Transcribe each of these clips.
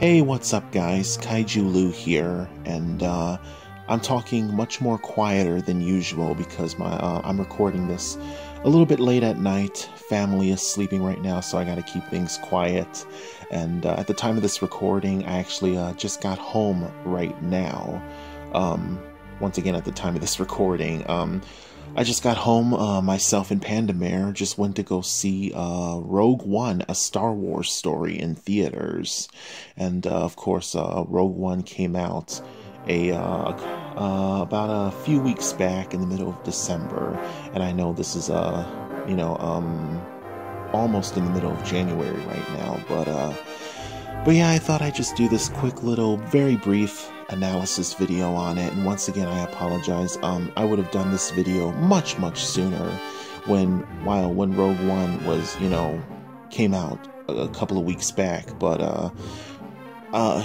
Hey, what's up guys? KaijuLou here, and I'm talking much more quieter than usual because I'm recording this a little bit late at night. Family is sleeping right now, so I gotta keep things quiet. And at the time of this recording, I actually just got home right now. Once again, at the time of this recording, I just got home, myself and Panda Mare just went to go see Rogue One, a Star Wars story in theaters. And of course, Rogue One came out about a few weeks back in the middle of December. And I know this is, almost in the middle of January right now. But yeah, I thought I'd just do this quick little, very brief analysis video on it. And once again, I apologize. I would have done this video much sooner when Rogue One was, came out a couple of weeks back. But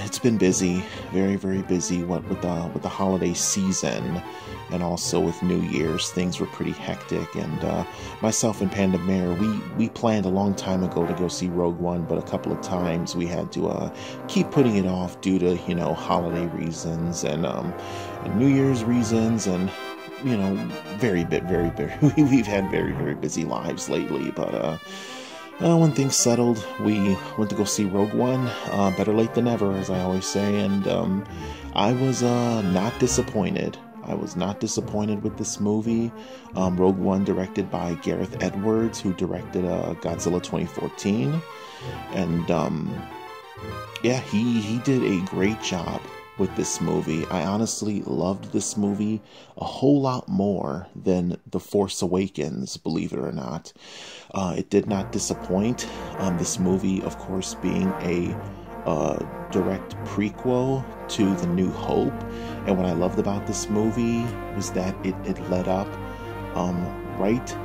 it's been busy, very busy. With the holiday season and also with New Year's, things were pretty hectic. And myself and Panda Mare, we planned a long time ago to go see Rogue One, but a couple of times we had to keep putting it off due to holiday reasons and New Year's reasons, and very we've had very busy lives lately. But when things settled, we went to go see Rogue One. Better late than never, as I always say. And I was not disappointed. I was not disappointed with this movie. Rogue One, directed by Gareth Edwards, who directed Godzilla 2014. And yeah, he did a great job with this movie. I honestly loved this movie a whole lot more than The Force Awakens, believe it or not. It did not disappoint. This movie, of course, being a direct prequel to The New Hope. And what I loved about this movie was that it led up right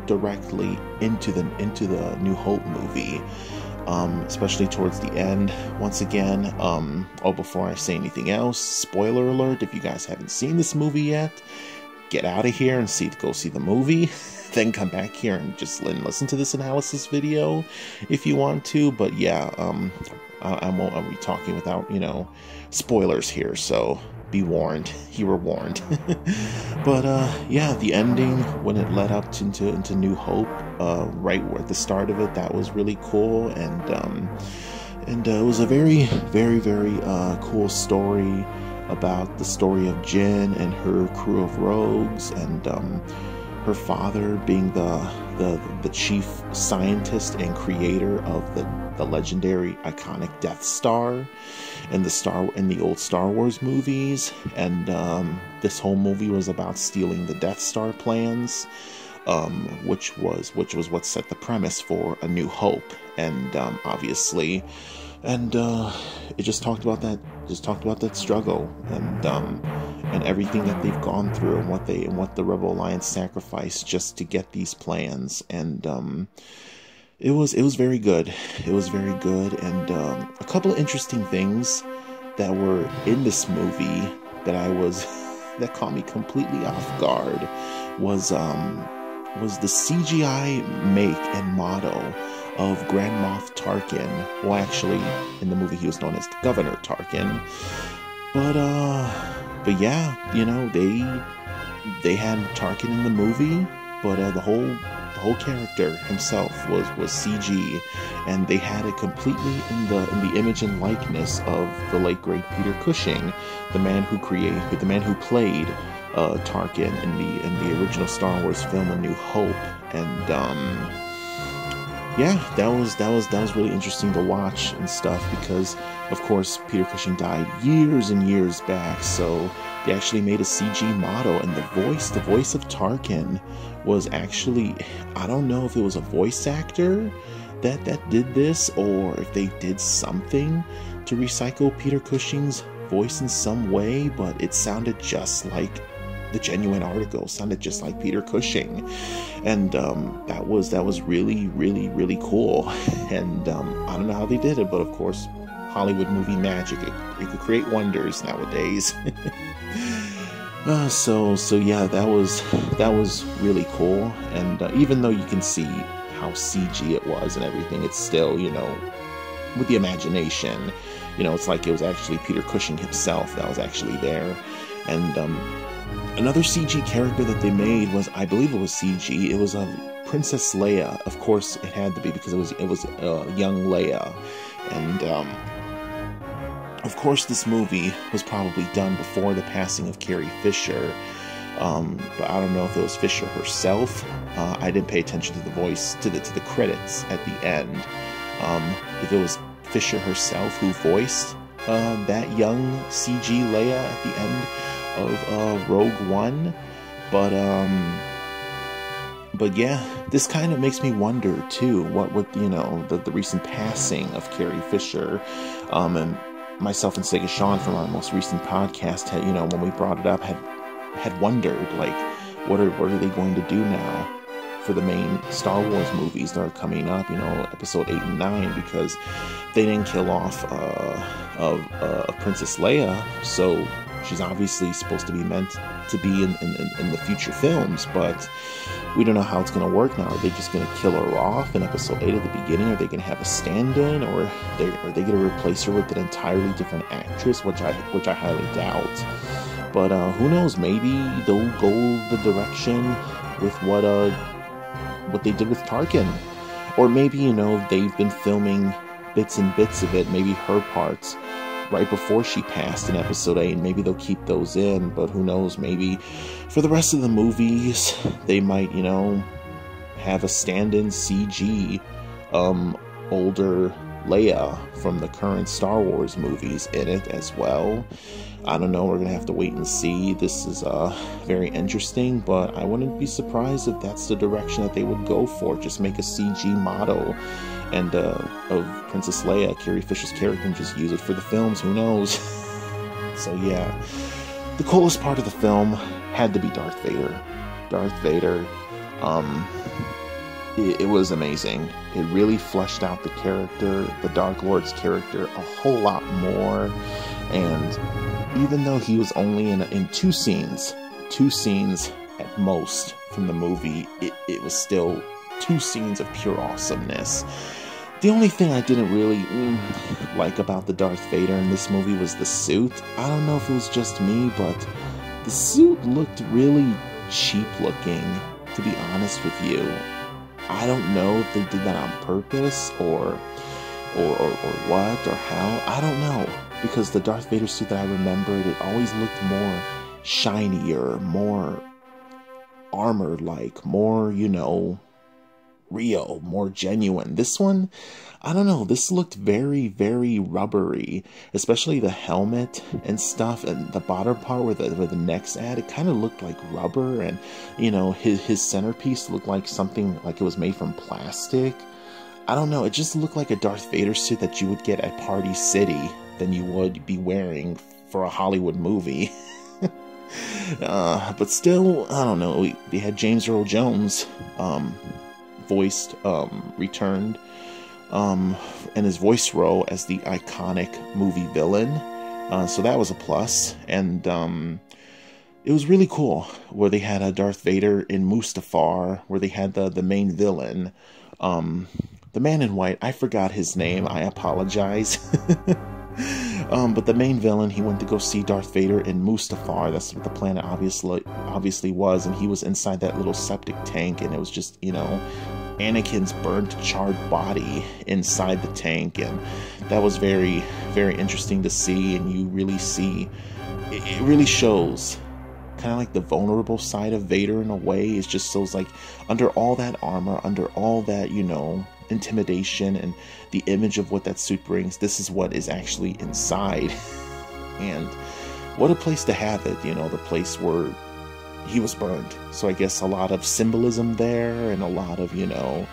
directly into the New Hope movie. Especially towards the end. Once again, before I say anything else, spoiler alert, if you guys haven't seen this movie yet, get out of here and go see the movie. Then come back here and just listen to this analysis video if you want to. But yeah, I'll be talking without, spoilers here, so be warned. You were warned. But yeah, the ending, when it led up into New Hope, right at the start of it, that was really cool. And it was a very cool story about the story of Jyn and her crew of rogues, and her father being the chief scientist and creator of the legendary iconic Death Star in the old Star Wars movies. And this whole movie was about stealing the Death Star plans, which was what set the premise for A New Hope. And obviously, and it just talked about that struggle and everything that they've gone through, and what the Rebel Alliance sacrificed just to get these plans. And it was very good. It was very good. And a couple of interesting things that were in this movie that caught me completely off guard was the CGI make and model of Grand Moff Tarkin. Well, actually, in the movie he was known as Governor Tarkin. But yeah, they had Tarkin in the movie, but the whole character himself was CG, and they had it completely in the image and likeness of the late great Peter Cushing, the man who played Tarkin in the original Star Wars film A New Hope. And yeah, that was really interesting to watch and stuff, because of course Peter Cushing died years and years back, so they actually made a CG model. And the voice of Tarkin was actually, I don't know if it was a voice actor that did this, or if they did something to recycle Peter Cushing's voice in some way, but it sounded just like the genuine article, sounded just like Peter Cushing. And that was really cool. And I don't know how they did it, but of course, Hollywood movie magic, it could create wonders nowadays. So yeah, that was really cool. And even though you can see how CG it was and everything, it's still, with the imagination, you know, it's like it was actually Peter Cushing himself that was actually there. And another CG character that they made was, I believe it was CG, it was Princess Leia. Of course it had to be, because it was young Leia. And of course this movie was probably done before the passing of Carrie Fisher. But I don't know if it was Fisher herself. I didn't pay attention to the voice, to the credits at the end. If it was Fisher herself who voiced that young CG Leia at the end of Rogue One. But yeah, this kind of makes me wonder too, what with, you know, the recent passing of Carrie Fisher, and myself and Sega Sean from our most recent podcast had, you know, when we brought it up, had wondered, like, what are they going to do now for the main Star Wars movies that are coming up, you know, episode 8 and 9, because they didn't kill off of Princess Leia, so she's obviously supposed to be meant to be in the future films, but we don't know how it's going to work now. Are they just going to kill her off in episode 8 at the beginning? Are they going to have a stand-in, or are they going to replace her with an entirely different actress, which I highly doubt. But who knows? Maybe they'll go the direction with what they did with Tarkin, or maybe, you know, they've been filming bits and bits of it, maybe her parts, right before she passed in episode 8, and maybe they'll keep those in. But who knows? Maybe for the rest of the movies, they might, you know, have a stand-in CG older Leia from the current Star Wars movies in it as well. I don't know, we're going to have to wait and see. This is very interesting, but I wouldn't be surprised if that's the direction that they would go for. Just make a CG model and of Princess Leia, Carrie Fisher's character, and just use it for the films. Who knows? So yeah, the coolest part of the film had to be Darth Vader. Darth Vader, it was amazing. It really fleshed out the character, the Dark Lord's character, a whole lot more. And even though he was only in two scenes at most from the movie, it was still 2 scenes of pure awesomeness. The only thing I didn't really like about the Darth Vader in this movie was the suit. I don't know if it was just me, but the suit looked really cheap looking, to be honest with you. I don't know if they did that on purpose or what or how. I don't know, because the Darth Vader suit that I remembered, it always looked more shinier, more armor-like, more, you know, real, more genuine. This one, I don't know, this looked very, very rubbery, especially the helmet and stuff, and the bottom part where the neck's at, it kind of looked like rubber, and, you know, his centerpiece looked like something, like it was made from plastic. I don't know, it just looked like a Darth Vader suit that you would get at Party City than you would be wearing for a Hollywood movie. But still, I don't know, we had James Earl Jones voiced, returned, in his voice role as the iconic movie villain, so that was a plus. And it was really cool where they had a Darth Vader in Mustafar, where they had the main villain, the man in white. I forgot his name, I apologize. But the main villain, he went to go see Darth Vader in Mustafar. That's what the planet obviously was, and he was inside that little septic tank, and it was just, you know, Anakin's burnt, charred body inside the tank, and that was very, very interesting to see. And you really see, it really shows kind of like the vulnerable side of Vader in a way. It's just shows like under all that armor, under all that, you know, intimidation and the image of what that suit brings, this is what is actually inside. And what a place to have it, you know, the place where he was burned. So I guess a lot of symbolism there, and a lot of, you know,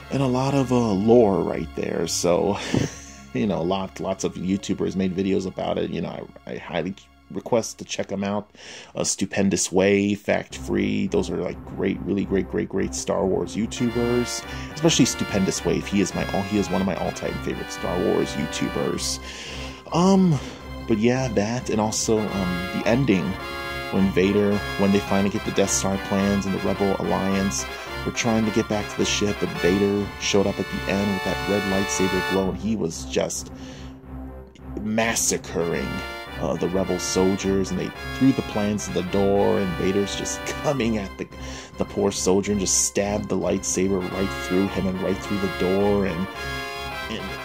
and a lot of lore right there. So, you know, lots of YouTubers made videos about it. You know, I highly request to check them out. Stupendous Way, Fact Free, those are like really great Star Wars YouTubers, especially Stupendous Way. He is one of my all-time favorite Star Wars YouTubers. But yeah, that, and also the ending when they finally get the Death Star plans and the Rebel Alliance were trying to get back to the ship, and Vader showed up at the end with that red lightsaber glow, and he was just, massacring the rebel soldiers, and they threw the plans to the door, and Vader's just coming at the poor soldier and just stabbed the lightsaber right through him and right through the door, and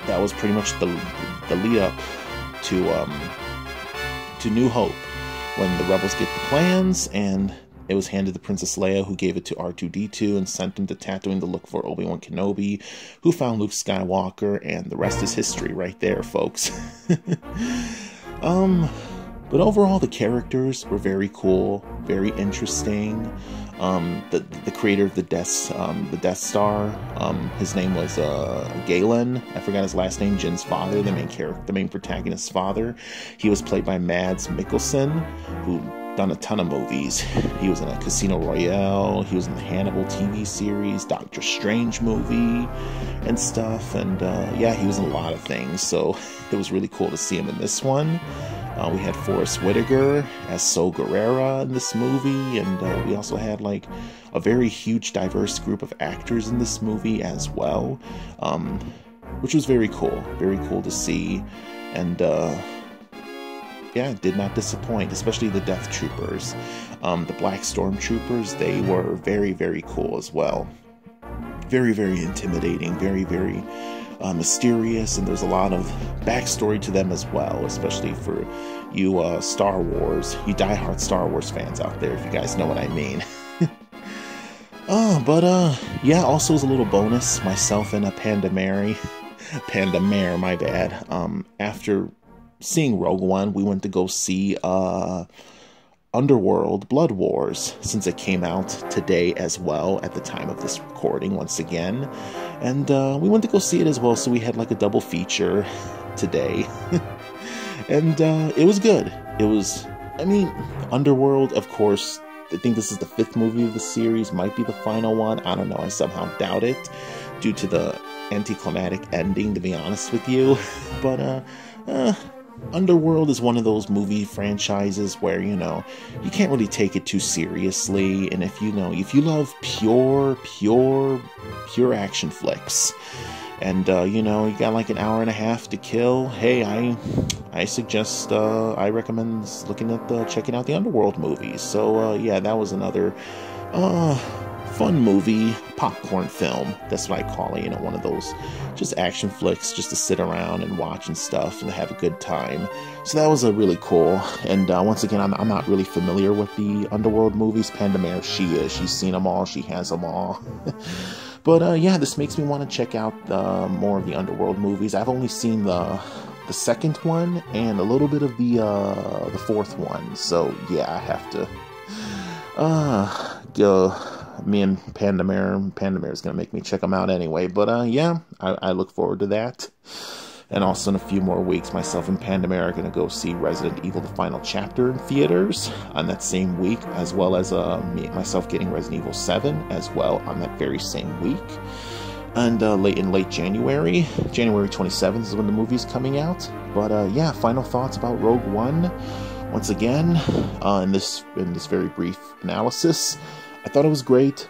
that was pretty much the lead up to New Hope, when the rebels get the plans, and it was handed to Princess Leia, who gave it to R2-D2 and sent him to Tatooine to look for Obi-Wan Kenobi, who found Luke Skywalker, and the rest is history right there, folks. But overall, the characters were very cool, very interesting. The creator of the Death Star, his name was Galen. I forgot his last name. Jin's father, the main protagonist's father. He was played by Mads Mikkelsen, who done a ton of movies. He was in a Casino Royale. He was in the Hannibal TV series, Doctor Strange movie, and stuff. And yeah, he was in a lot of things. So it was really cool to see him in this one. We had Forrest Whitaker as Saw Gerrera in this movie, and we also had like a very huge, diverse group of actors in this movie as well, which was very cool to see. And yeah, it did not disappoint, especially the Death Troopers. The Black Stormtroopers, they were very, very cool as well. Very, very intimidating, very, very mysterious, and there's a lot of backstory to them as well, especially for you Star Wars, you diehard Star Wars fans out there, if you guys know what I mean. Yeah, also as a little bonus, myself and Panda Mare, my bad, after seeing Rogue One, we went to go see Underworld Blood Wars, since it came out today as well at the time of this recording once again, and we went to go see it as well, so we had like a double feature today. And it was good. It was, I mean, Underworld, of course, I think this is the 5th movie of the series, might be the final one, I don't know, I somehow doubt it, due to the anticlimactic ending, to be honest with you. But Underworld is one of those movie franchises where, you know, you can't really take it too seriously, and if you love pure action flicks, and you know, you got like an hour and a half to kill, hey, I suggest, I recommend checking out the Underworld movies. So yeah, that was another fun movie, popcorn film, that's what I call it, you know, one of those just action flicks just to sit around and watch and stuff and have a good time. So that was really cool. And once again, I'm not really familiar with the Underworld movies. Panda Mare, she's seen them all, she has them all. But yeah, this makes me want to check out more of the Underworld movies. I've only seen the 2nd one and a little bit of the 4th one. So yeah, I have to go. Me and Panda Mare is gonna make me check them out anyway. But yeah, I look forward to that. And also in a few more weeks, myself and Panda Mare are gonna go see Resident Evil: The Final Chapter in theaters on that same week, as well as myself getting Resident Evil 7 as well on that very same week. And late January 27th is when the movie's coming out. But yeah, final thoughts about Rogue One. Once again, in this very brief analysis, I thought it was great,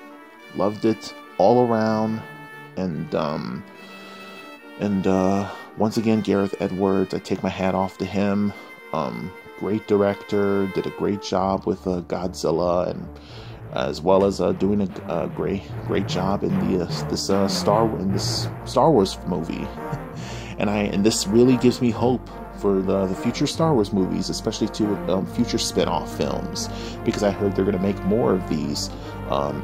loved it all around, and once again, Gareth Edwards, I take my hat off to him. Great director, did a great job with Godzilla, and as well as doing a great job in this Star Wars movie. And this really gives me hope for the future Star Wars movies, especially to future spin-off films, because I heard they're going to make more of these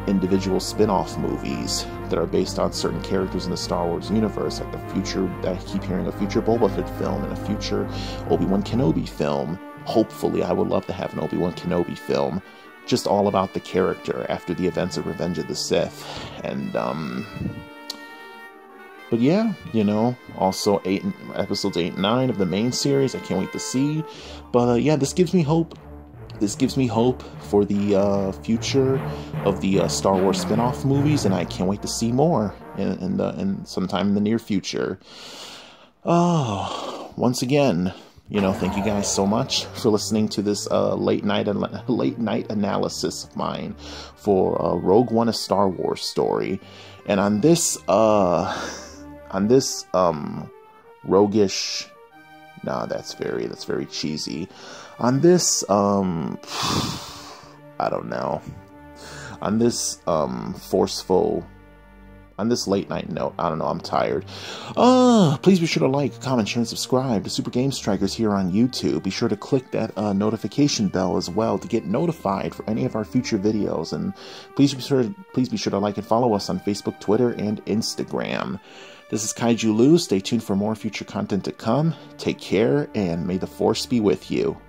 individual spin-off movies that are based on certain characters in the Star Wars universe, like I keep hearing a future Boba Fett film and a future Obi-Wan Kenobi film. Hopefully, I would love to have an Obi-Wan Kenobi film, just all about the character after the events of Revenge of the Sith. And but yeah, you know, also episodes 8 and 9 of the main series, I can't wait to see. But yeah, this gives me hope. This gives me hope for the future of the Star Wars spin-off movies, and I can't wait to see more in sometime in the near future. Once again, you know, thank you guys so much for listening to this late night analysis of mine for Rogue One: A Star Wars Story. And on this roguish Nah, that's very cheesy. On this, I don't know. On this, forceful, on this late night note, I don't know, I'm tired. Please be sure to like, comment, share, and subscribe to Super Game Strikers here on YouTube. Be sure to click that notification bell as well to get notified for any of our future videos. And please be sure to like and follow us on Facebook, Twitter, and Instagram. This is KaijuLou. Stay tuned for more future content to come. Take care, and may the Force be with you.